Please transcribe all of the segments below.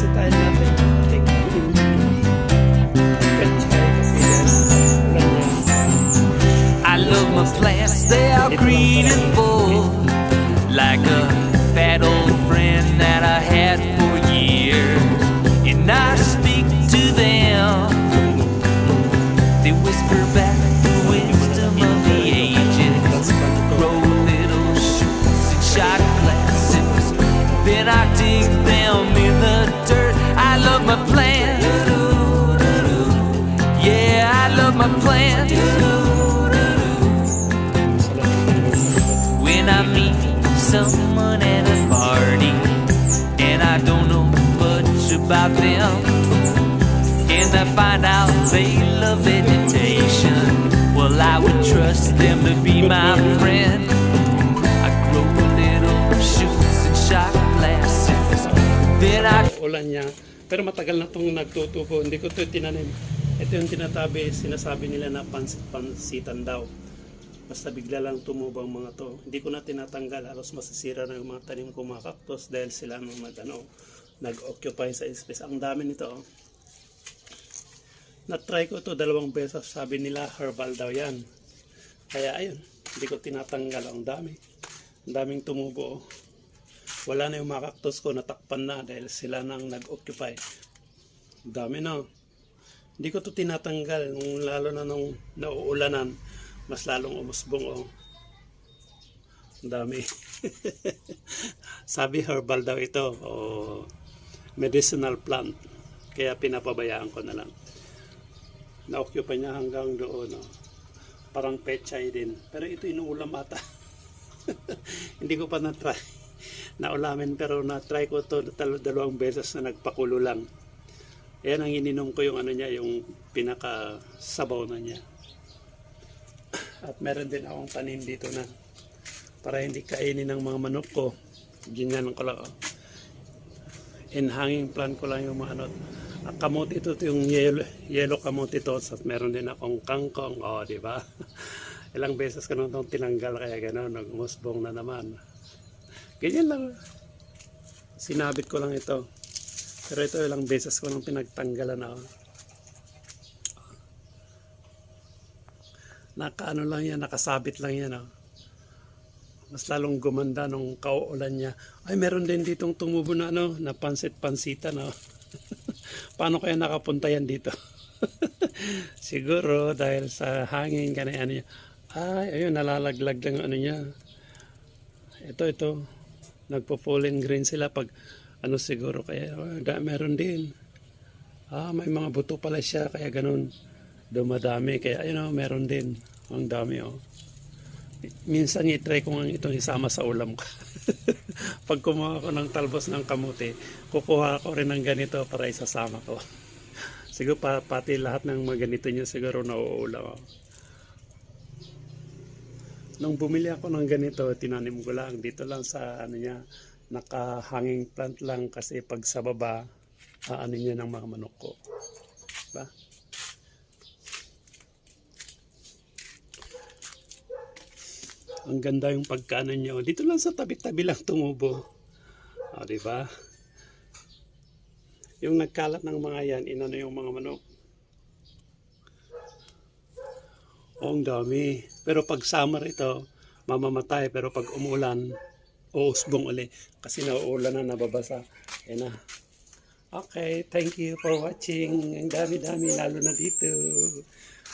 bisitahin natin. Ating Pechay Casitas. Ulan yan. I love my plants, they are green and full, like a fat old friend that I had for years. And I speak to them, they whisper back the wisdom of the ages. Grow little shoots and shot glasses, then I dig them in the dirt. I love my plants, yeah, I love my plants. When I meet someone at a party and I don't know much about them, and I find out they love vegetation, well, I would trust them to be my friend. I grow little shoots and shot glasses, then I Ulan niya. Pero matagal na itong nagtutubo. Hindi ko ito tinanim. Ito yung tinatabi. Sinasabi nila na pansitan daw. Basta bigla lang tumubo ang mga to. Hindi ko na tinatanggal. Halos masisira na yung mga tanim ko mga cactus dahil sila nung nag-occupy sa space. Ang dami nito. Oh. Na-try ko ito 2 beses. Sabi nila herbal daw yan. Kaya ayun. Hindi ko tinatanggal. Ang dami. Ang daming tumubo. Oh. Wala na yung mga cactus ko, natakpan na dahil sila nang nag-occupy. Dami na. Hindi ko to tinatanggal, lalo na nung nauulanan, mas lalong umusbong. Oh. Dami. Sabi herbal daw ito, o medicinal plant. Kaya pinapabayaan ko na lang. Na-occupy niya hanggang doon. Oh. Parang pechay din. Pero ito inuulam ata. Hindi ko pa na-try. Naulamin pero na-try ko to 2 beses na nagpakulo lang. Ayan ang ininom ko yung ano niya, yung pinaka sabaw na niya. At meron din akong tanim dito na para hindi kainin ng mga manok ko. Ganyan ko lang. In hanging plant ko lang yung mga ano. Kamote ito yung yellow kamote ito. At meron din akong kangkong. O, di ba? Ilang beses ko nung tinanggal kaya gano'n. Nagmusbong na naman. Ganyan lang. Sinabit ko lang ito. Pero ito ilang beses ko nang pinagtanggalan ako. Nakaano lang yan, nakasabit lang yan. Oh. Mas lalong gumanda nung kauulan niya. Ay, meron din ditong tumubo na ano, na pansit-pansitan. Oh. Paano kaya nakapunta yan dito? Siguro dahil sa hangin ganyan niya. Ay, ayun, nalalaglag lang ano niya. Ito. Nagpo-fallen green sila pag ano siguro kaya meron din. May mga buto pala siya kaya ganun dumadami kaya ayun meron din. Ang dami oh. Minsan i-try ko nga itong isama sa ulam ko. Pag kumuha ko ng talbos ng kamote, kukuha ko rin ng ganito para isasama ko. Siguro pati lahat ng mga ganito niya siguro nauulam oh. Nung bumili ako ng ganito, tinanim ko lang dito lang sa ano niya, naka-hanging plant lang kasi pag sa baba, ano niya ng mga manok ko. Diba? Ang ganda yung pagkano niya. Dito lang sa tabi-tabi lang tumubo. O, diba? Yung nagkalat ng mga yan, inano yung mga manok. Ang dami. Pero pag summer ito, mamamatay. Pero pag umulan, uusbong uli. Kasi nauulan na, nababasa. Yan na. Okay, thank you for watching. Ang dami-dami, lalo na dito.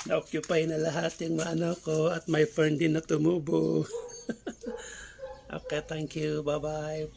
Na-occupy na lahat yung mga ano ko at may fern din na tumubo. Okay, thank you. Bye-bye.